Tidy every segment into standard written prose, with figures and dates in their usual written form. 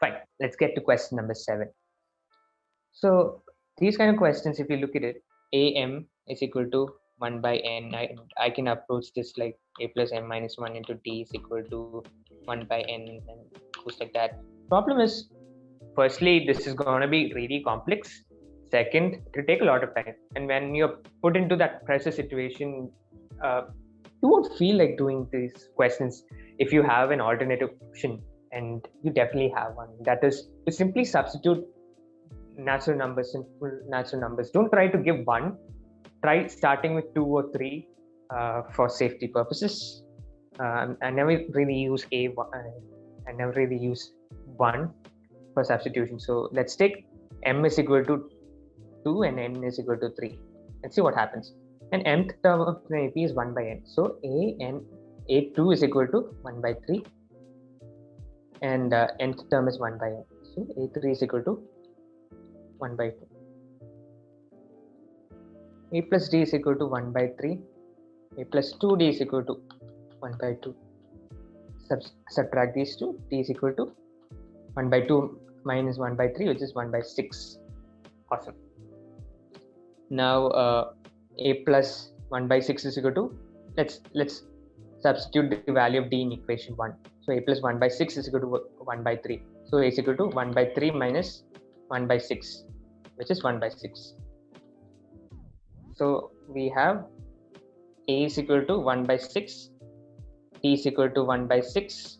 Fine. Let's get to question number 7. So these kind of questions, if you look at it, am is equal to 1 by n. I can approach this like a plus m minus 1 into t is equal to 1 by n and goes like that. Problem is, firstly, this is going to be really complex. Second, it will take a lot of time. And when you're put into that pressure situation, you won't feel like doing these questions if you have an alternative option, and you definitely have one. That is to simply substitute natural numbers and full natural numbers. Don't try to give one. Try starting with 2 or 3 for safety purposes. I never really use I never really use 1 for substitution. So let's take m is equal to 2 and n is equal to 3. Let's see what happens. And mth term of the AP is 1 by n. So a2 is equal to 1 by 3, and nth term is 1 by n. So a3 is equal to 1 by 2. A plus d is equal to 1 by 3. A plus 2d is equal to 1 by 2. Subtract these two. D is equal to 1 by 2 minus 1 by 3, which is 1 by 6. Awesome. Now a plus 1 by 6 is equal to, let's substitute the value of d in equation 1. So a plus 1 by 6 is equal to 1 by 3. So a is equal to 1 by 3 minus 1 by 6, which is 1 by 6. So we have a is equal to 1 by 6, t is equal to 1 by 6.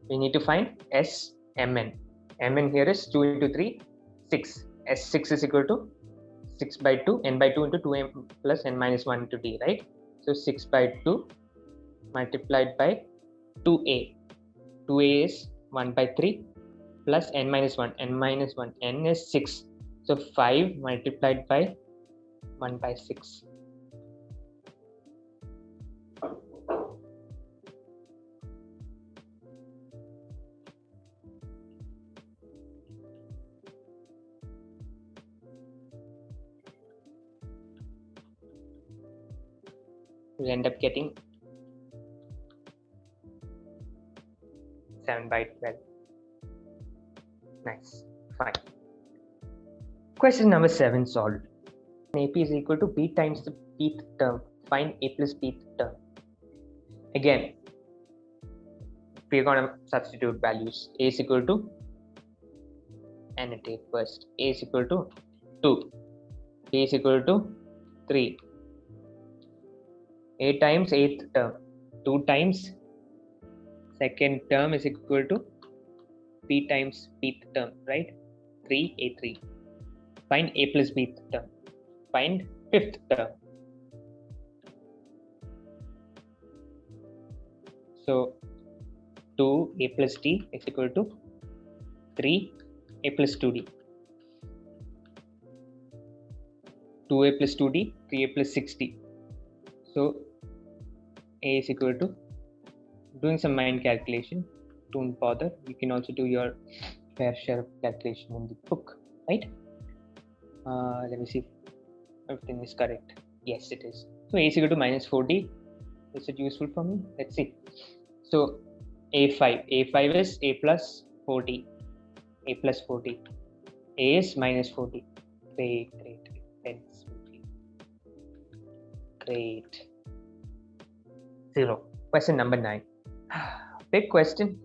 We need to find s mn. Mn here is 2 into 3, 6. S6 is equal to 6 by 2, n by 2 into 2m plus n minus 1 into d, right? So 6 by 2 multiplied by 2a. 2a is 1 by 3 plus n minus 1. n minus 1, n is 6. So 5 multiplied by 1 by 6. We'll end up getting 7 by 12. Nice. Fine. Question number 7 solved. AP is equal to b times the pth term. Find a plus pth term. Again, we're going to substitute values. A is equal to, annotate first. A is equal to 2. B is equal to 3. A times 8th term. 2 times second term is equal to p times pth term, right? 3a3. Find a plus bth term. Find 5th term. So 2a plus d is equal to 3a plus 2d. 2a plus 2d, 3a plus 6d. So a is equal to, doing some mind calculation, don't bother. You can also do your fair share of calculation in the book, right? Let me see if everything is correct. Yes, it is. So a is equal to minus 4d. Is it useful for me? Let's see. So a5. a5 is a plus 4d. a plus 4d. A is minus 4d. Great. Great. 0. Question number 9. Big question.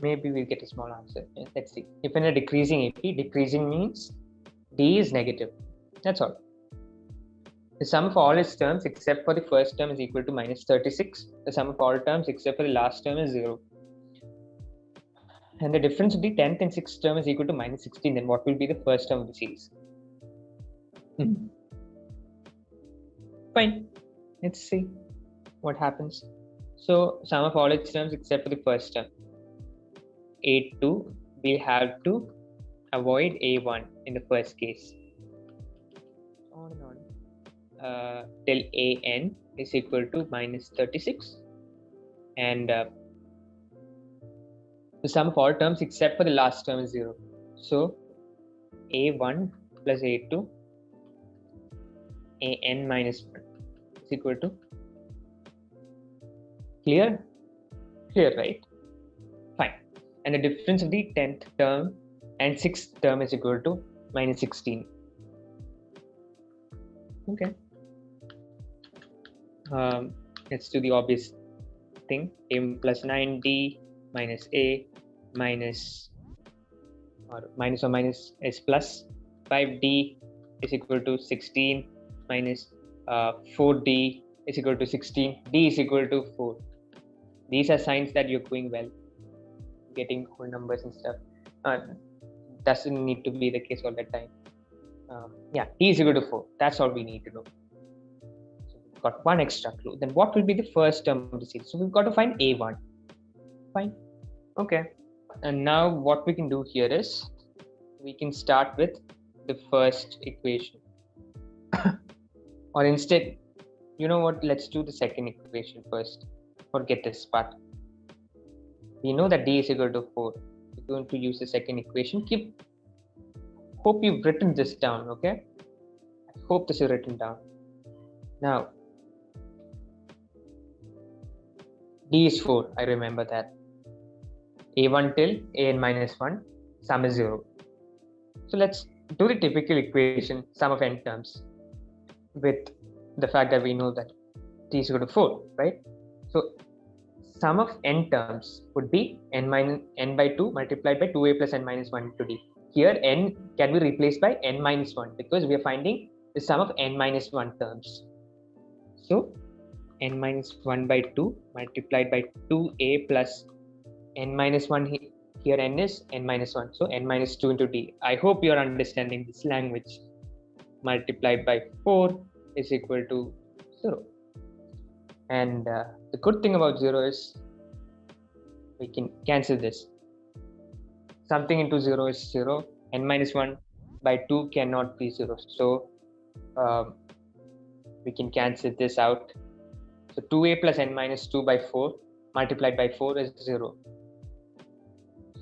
Maybe we'll get a small answer. Let's see. If in a decreasing AP, decreasing means D is negative. That's all. The sum of all its terms except for the first term is equal to minus 36. The sum of all terms except for the last term is 0. And the difference of the 10th and 6th term is equal to minus 16. Then what will be the first term of the series? Fine. Let's see what happens. So sum of all its terms except for the first term. A2, we have to avoid A1 in the first case. On and on. Till AN is equal to minus 36. And the sum of all terms except for the last term is 0. So A1 plus A2, AN minus 1 is equal to, clear, right? Fine. and the difference of the 10th term and 6th term is equal to minus 16. Okay. Let's do the obvious thing. A plus 9d minus a minus or minus is plus 5d is equal to 16 minus 4d is equal to 16. D is equal to 4. These are signs that you're going well, getting whole numbers and stuff. Doesn't need to be the case all the time. Yeah, D is equal to 4. That's all we need to know. So we've got one extra clue. Then what will be the first term of the series? So we've got to find A1. Fine. Okay. And now what we can do here is we can start with the first equation. Or instead, you know what? Let's do the second equation first. Forget this part. We know that D is equal to 4. We're going to use the second equation. Hope you've written this down, okay? I hope this is written down. Now, D is 4. I remember that. A1 till an minus 1, sum is 0. So let's do the typical equation, sum of n terms, with the fact that we know that D is equal to 4, right? So sum of n terms would be n by 2 multiplied by 2a plus n minus 1 into d. Here n can be replaced by n minus 1 because we are finding the sum of n minus 1 terms. So n minus 1 by 2 multiplied by 2a plus n minus 1, here n is n minus 1, so n minus 2 into d. I hope you are understanding this language. Multiplied by 4 is equal to 0. And the good thing about 0 is we can cancel this. Something into 0 is 0. N minus 1 by 2 cannot be 0. So we can cancel this out. So 2a plus n minus 2 by 4 multiplied by 4 is 0.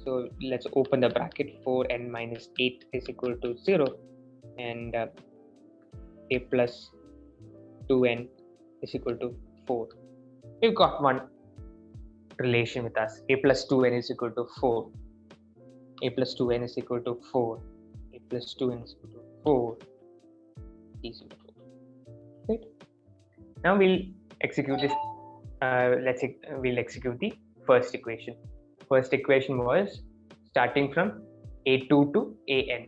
So let's open the bracket. 4n minus 8 is equal to 0. And a plus 2n is equal to 4. We've got one relation with us. A plus 2n is equal to 4. A plus 2n is equal to 4. A plus 2n is equal to 4. D is equal to 4. Right? Now we'll execute this. We'll execute the first equation. First equation was starting from a2 to an.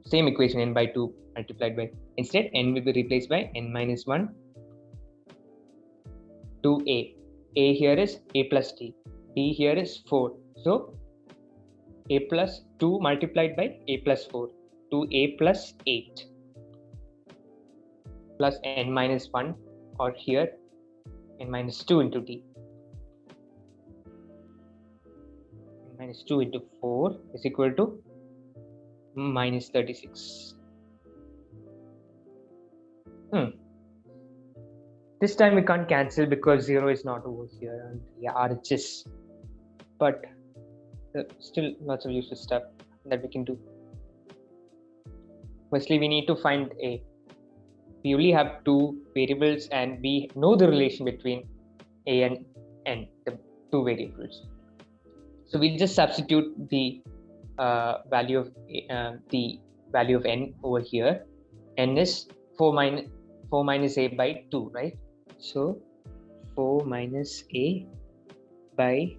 Same equation, n by 2 multiplied by, instead n will be replaced by n minus 1 to a. A here is a plus d. D here is 4. So a plus 2 multiplied by a plus 4 to a plus 8 plus n minus 1, or here n minus 2 into d. N minus 2 into 4 is equal to minus 36. This time we can't cancel because 0 is not over here and the RHS. But still lots of useful stuff that we can do. Firstly, we need to find a. We only have two variables and we know the relation between a and n, the two variables. So we'll just substitute the value of n over here. N is 4 minus a by 2, right? So 4 minus a by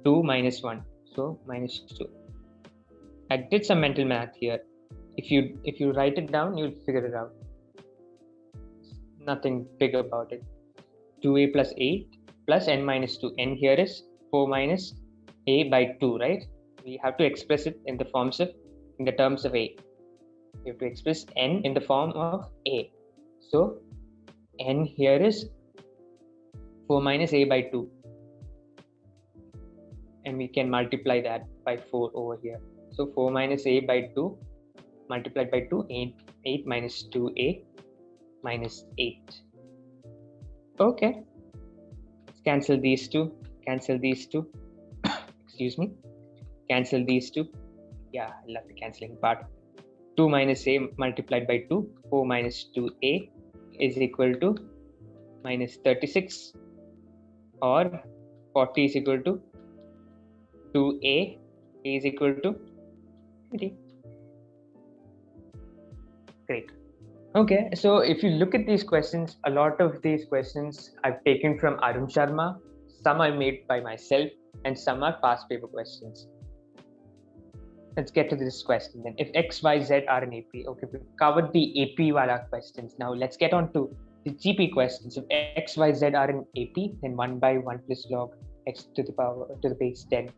2 minus 1, so minus 2. I did some mental math here. If you write it down, you'll figure it out. Nothing big about it. 2a plus 8 plus n minus 2. N here is 4 minus a by 2, right? We have to express it in the terms of a. We have to express n in the form of a. So n here is 4 minus a by 2. And we can multiply that by 4 over here. So 4 minus a by 2 multiplied by 2, 8 minus 2a minus 8. Okay. Let's cancel these two. Cancel these two. Excuse me. Cancel these two. Yeah, I love the cancelling part. 2 minus a multiplied by 2, 4 minus 2a is equal to minus 36, or 40 is equal to 2a is equal to 20. Great. Okay, so if you look at these questions, a lot of these questions I've taken from Arun Sharma, some I made by myself, and some are past paper questions. Let's get to this question then. If X, Y, Z are an AP, okay, we've covered the AP wala questions. Now let's get on to the GP questions. If X, Y, Z are an AP, then 1 by 1 plus log X to the base 10.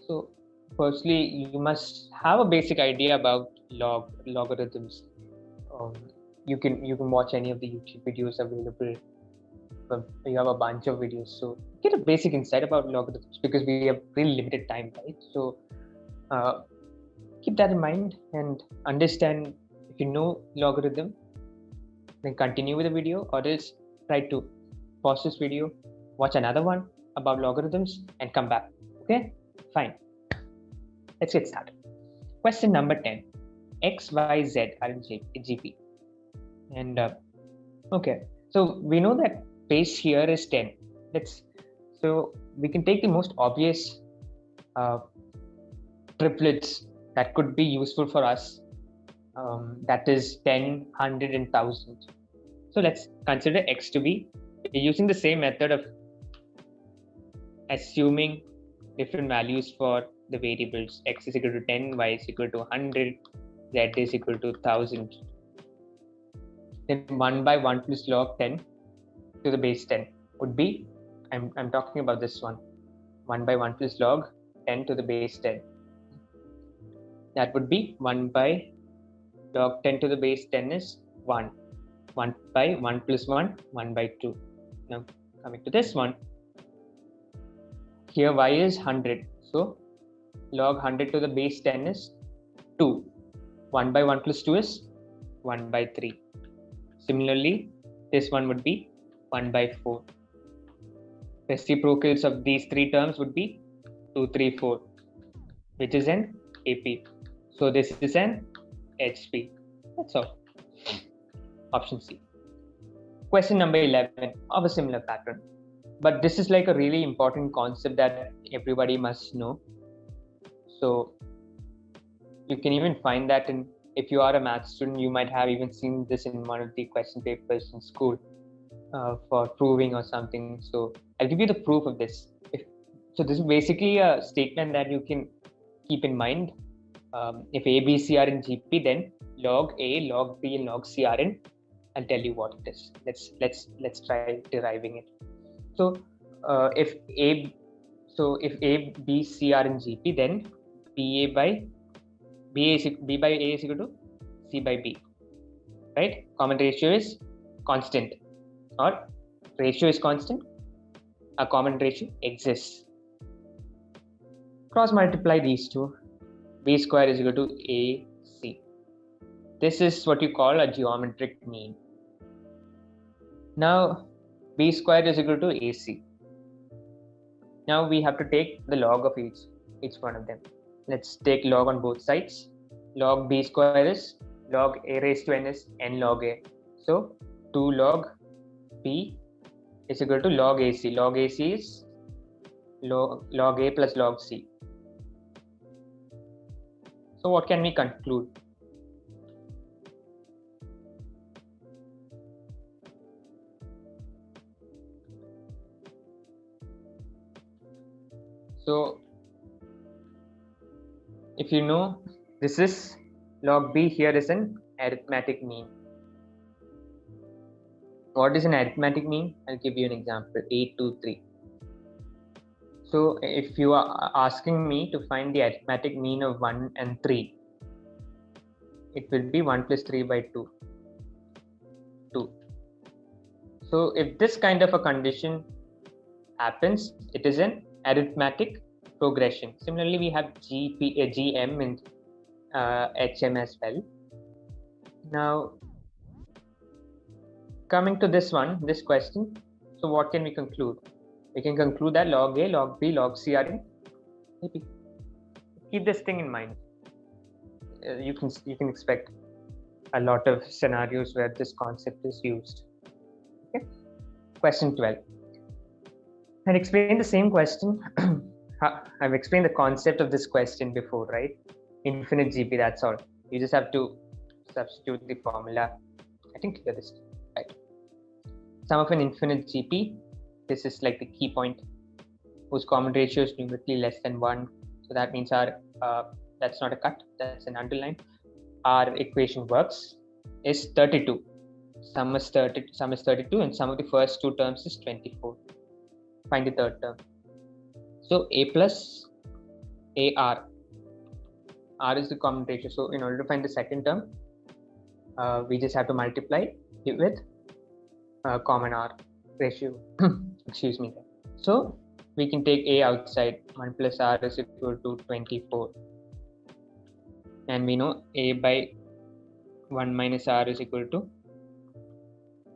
So firstly, you must have a basic idea about logarithms. You can watch any of the YouTube videos available. You have a bunch of videos, so get a basic insight about logarithms because we have really limited time, right? So keep that in mind and understand. If you know logarithm, then continue with the video, or else try to pause this video, watch another one about logarithms, and come back. Okay, fine. Let's get started. Question number 10. X, Y, Z are in GP. And okay, so we know that base here is 10. So we can take the most obvious triplets that could be useful for us. That is 10, 100, and 1000. So let's consider X to be, using the same method of assuming different values for the variables. X is equal to 10, Y is equal to 100, Z is equal to 1000. Then 1 by 1 plus log 10 to the base 10 would be, I'm talking about this one, 1 by 1 plus log 10 to the base 10. That would be 1 by log 10 to the base 10 is 1. 1 by 1 plus 1, 1 by 2. Now coming to this one, here Y is 100. So log 100 to the base 10 is 2. 1 by 1 plus 2 is 1 by 3. Similarly, this one would be 1 by 4. Reciprocals of these three terms would be 2, 3, 4, which is an AP. So this is an HP. That's all. Option C. Question number 11 of a similar pattern. But this is like a really important concept that everybody must know. So you can even find that if you are a math student, you might have even seen this in one of the question papers in school for proving or something. So I'll give you the proof of this. So this is basically a statement that you can keep in mind. If A, B, C are in GP, then log A, log B, and log C are in. I'll tell you what it is. Let's try deriving it. So if A, B, C are in GP, then B by A is equal to C by B, right? Common ratio is constant, or ratio is constant. A common ratio exists. Cross multiply these two. B square is equal to AC. This is what you call a geometric mean. Now B square is equal to AC. Now we have to take the log of each one of them. Let's take log on both sides. Log B square is log A raised to n is n log A. So 2 log B is equal to log AC. Log AC is log A plus log C. So what can we conclude? So if you know, this is log B here is an arithmetic mean. What is an arithmetic mean? I'll give you an example, 8, 2, 3. So if you are asking me to find the arithmetic mean of 1 and 3, it will be 1 plus 3 by 2. So if this kind of a condition happens, it is an arithmetic progression. Similarly, we have GM and HM as well. Now, coming to this question, so what can we conclude? We can conclude that log A, log B, log C are in AP. Keep this thing in mind. You can expect a lot of scenarios where this concept is used. Okay. Question 12. I'd explain the same question. I've explained the concept of this question before, right? Infinite GP, that's all. You just have to substitute the formula. I think clear this, right? Sum of an infinite GP, this is like the key point, whose common ratio is numerically less than 1. So that means our, that's not a cut, that's an underline. Our equation works is 32. Sum is 32, and sum of the first two terms is 24. Find the third term. So A plus AR. R is the common ratio. So in order to find the second term, we just have to multiply it with common R ratio. Excuse me. So we can take A outside. 1 plus R is equal to 24. And we know A by 1 minus R is equal to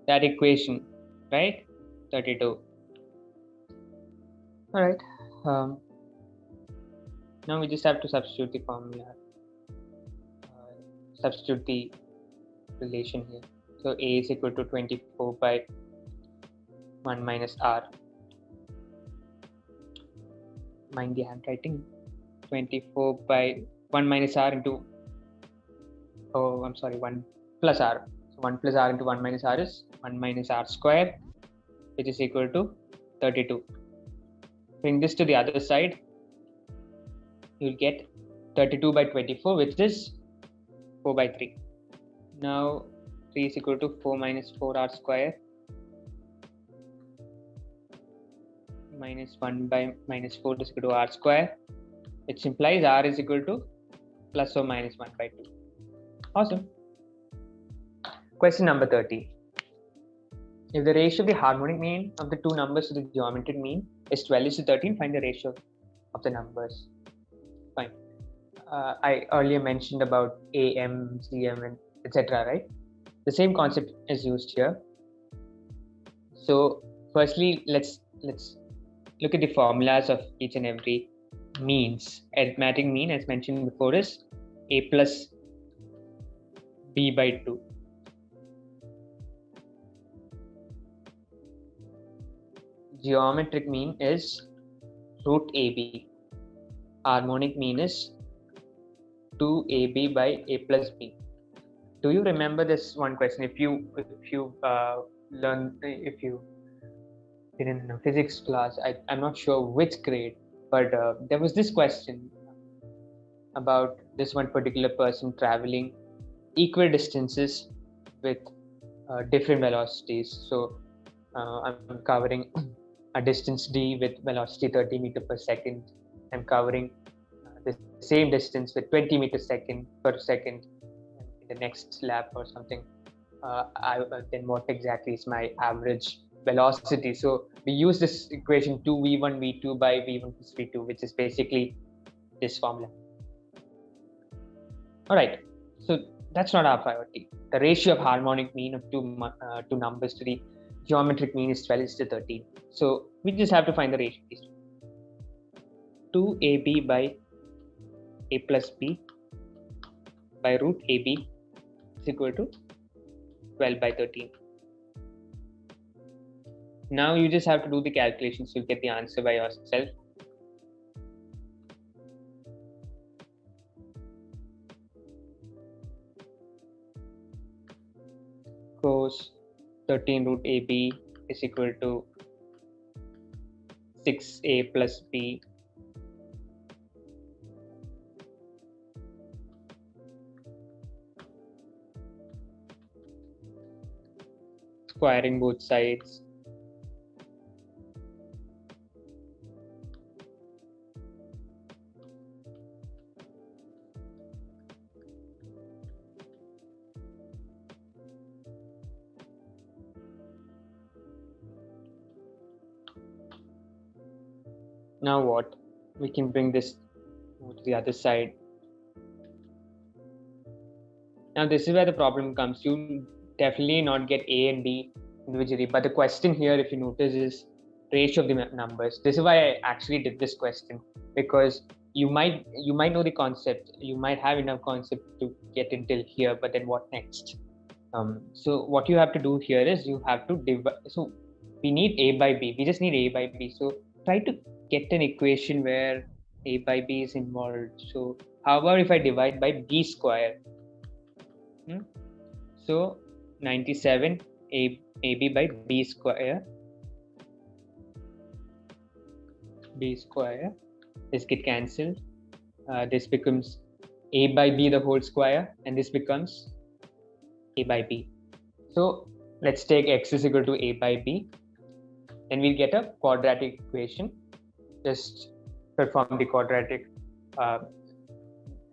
that equation, right? 32. All right. Now we just have to substitute the formula, substitute the relation here. So A is equal to 24 by 1 minus R. Mind the handwriting. 24 by 1 minus R into, 1 plus R. So 1 plus R into 1 minus R is 1 minus R square, which is equal to 32. Bring this to the other side. You'll get 32 by 24, which is 4 by 3. Now 3 is equal to 4 minus 4R square minus 1 by minus 4 is equal to R square, which implies R is equal to plus or minus 1 by 2. Awesome. Question number 30. If the ratio of the harmonic mean of the two numbers to the geometric mean is 12:13, find the ratio of the numbers. Fine. I earlier mentioned about AM, GM, and etc. Right? The same concept is used here. So, firstly, let's look at the formulas of each and every means. Arithmetic mean, as mentioned before, is A plus B by 2. Geometric mean is root AB. Harmonic mean is 2AB by A plus B. Do you remember this one question? If you did in a physics class, I'm not sure which grade, but there was this question about this one particular person traveling equal distances with different velocities. So I'm covering a distance d with velocity 30 meters per second. I'm covering the same distance with 20 meters per second in the next lap or something. Then what exactly is my average velocity? So we use this equation 2v1 v2 by v1 plus v2, which is basically this formula. All right, so that's not our priority. The ratio of harmonic mean of two numbers to the geometric mean is 12:13. So we just have to find the ratio. 2AB by A plus B by root AB is equal to 12/13. Now you just have to do the calculations. You'll get the answer by yourself. Cos 13 root AB is equal to 6A plus B squaring both sides. Now what? We can bring this to the other side. Now this is where the problem comes. You definitely not get A and B individually, but the question here, if you notice, is ratio of the numbers. This is why I actually did this question, because you might know the concept, you might have enough concept to get until here, but then what next? So what you have to do here is you have to divide. So we need a by b. We just need a by b. So try to get an equation where a by b is involved. So how about if I divide by b square? So 97 ab by b square. B square. This get cancelled. This becomes a by b the whole square, and this becomes a by b. So let's take x is equal to a by b. Then we'll get a quadratic equation. Just perform the quadratic.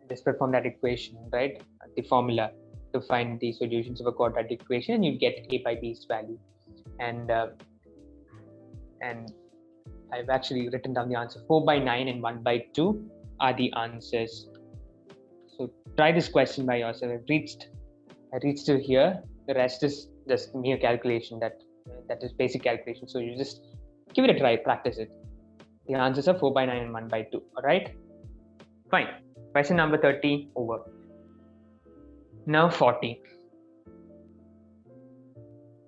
Just perform that equation, right? The formula to find the solutions of a quadratic equation, and you get a by b's value. And I've actually written down the answer. 4 by 9 and 1 by 2 are the answers. So try this question by yourself. I reached to here. The rest is just mere calculation. That is basic calculation. So you just give it a try, practice it. The answers are 4 by 9 and 1 by 2. All right. Fine. Question number 30 over. Now 40.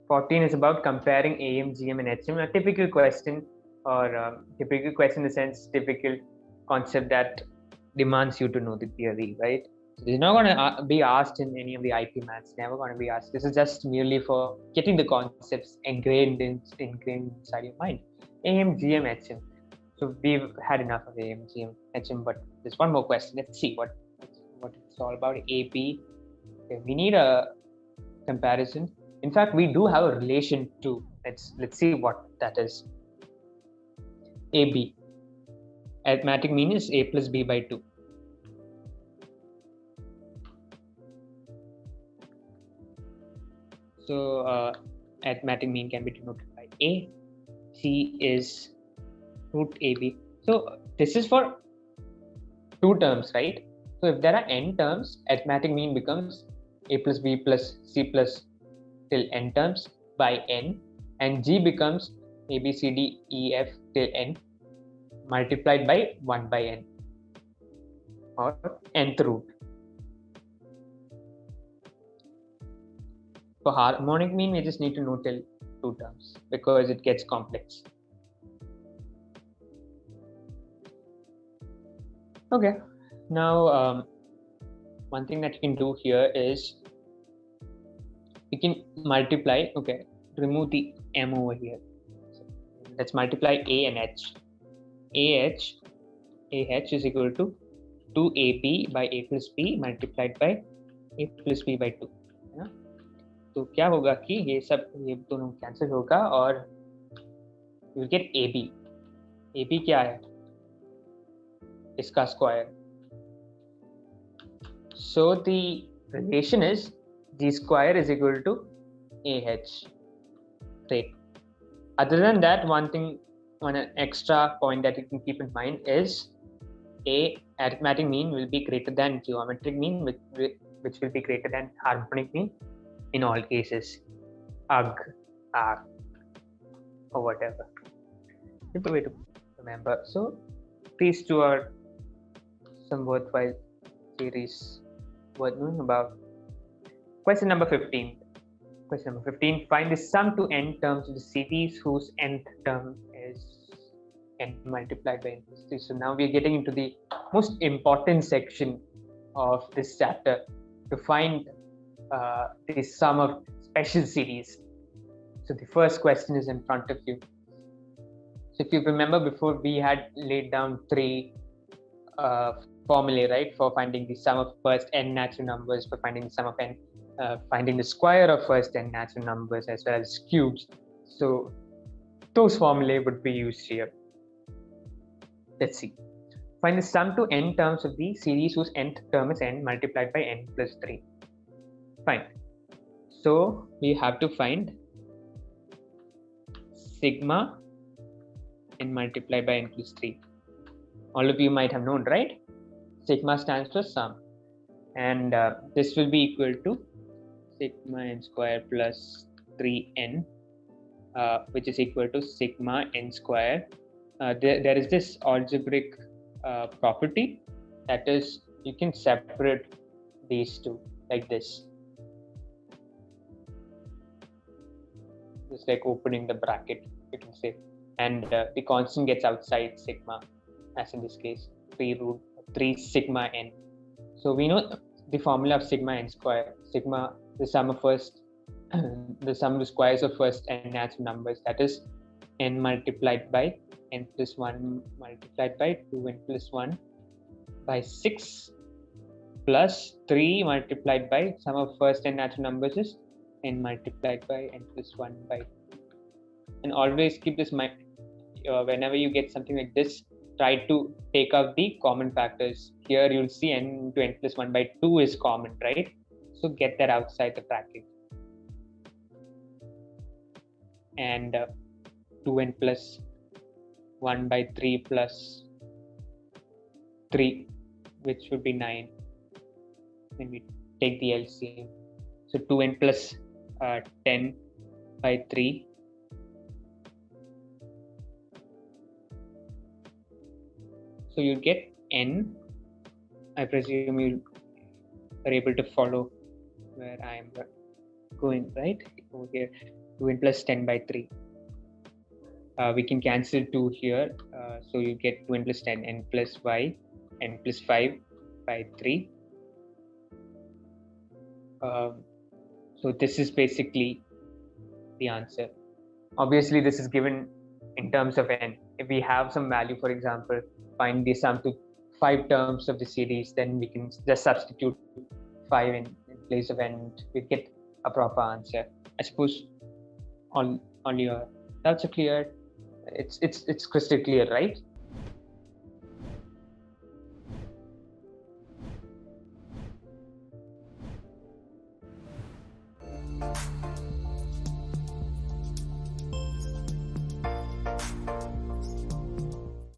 14 is about comparing AM, GM, and HM. A typical question, or typical question in the sense, typical concept that demands you to know the theory, right? So this is not going to be asked in any of the IPMATs. Never going to be asked. This is just merely for getting the concepts ingrained inside your mind. AM, GM, HM. So we've had enough of AM, GM, HM, but there's one more question. Let's see what it's all about. AP. Okay, we need a comparison. In fact, we do have a relation to. Let's see what that is. AB. Arithmetic mean is a plus b by 2. So arithmetic mean can be denoted by a. C is root ab. So this is for 2 terms, right? So if there are n terms, arithmetic mean becomes a plus b plus c plus till n terms by n, and g becomes a b c d e f till n multiplied by 1 by n, or nth root. For harmonic mean, we just need to know till 2 terms because it gets complex. Okay, now one thing that you can do here is you can multiply. Okay, remove the m over here. So let's multiply a and h. AH is equal to 2ab by a plus b multiplied by a plus b by 2. है ना? तो क्या होगा कि ये दोनों cancel होगा और you will get ab. ab क्या है? इसका square. So the relation is g square is equal to ah. Great. Other than that, one extra point that you can keep in mind is arithmetic mean will be greater than geometric mean, which will be greater than harmonic mean in all cases. ARC, or whatever. Simple way to remember. So these two are some worthwhile series worth knowing about. Question number 15. Question number 15. Find the sum to n terms of the series whose nth term is n multiplied by n plus 3. So now we are getting into the most important section of this chapter to find the sum of special series. So the first question is in front of you. So if you remember, before we had laid down 3 formulae, right, for finding the sum of first n natural numbers, for finding the sum of n, finding the square of first n natural numbers, as well as cubes. So those formulae would be used here. Let's see. Find the sum to n terms of the series whose nth term is n multiplied by n plus 3. Fine. So we have to find sigma n multiplied by n plus 3. All of you might have known, right? Sigma stands for sum. And this will be equal to sigma n square plus 3n, which is equal to sigma n square. There is this algebraic property, that is, you can separate these two like this. just like opening the bracket, you can say, and the constant gets outside sigma, as in this case 3 sigma n. So we know the formula of sigma n square. Sigma, the sum of first the sum of the squares of first n natural numbers, that is n multiplied by n plus 1 multiplied by 2n plus 1 by 6 plus 3 multiplied by sum of first n natural numbers is n multiplied by n plus 1 by 2. And always keep this mind, whenever you get something like this, try to take out the common factors. Here you'll see n into n plus 1 by 2 is common, right? So get that outside the bracket. And 2n plus 1 by 3 plus 3, which would be 9. Then we take the LCM. So 2n plus 10 by 3. So you get n. I presume you are able to follow where I am going, right? Over here, 2n plus 10 by 3. We can cancel 2 here. So you get 2n plus 10, n plus y, n plus 5 by 3. So this is basically the answer. Obviously, this is given in terms of n. If we have some value, for example, find the sum to 5 terms of the series, then we can just substitute 5 in place of n. We get a proper answer. I suppose all your doubts are clear. It's crystal clear, right?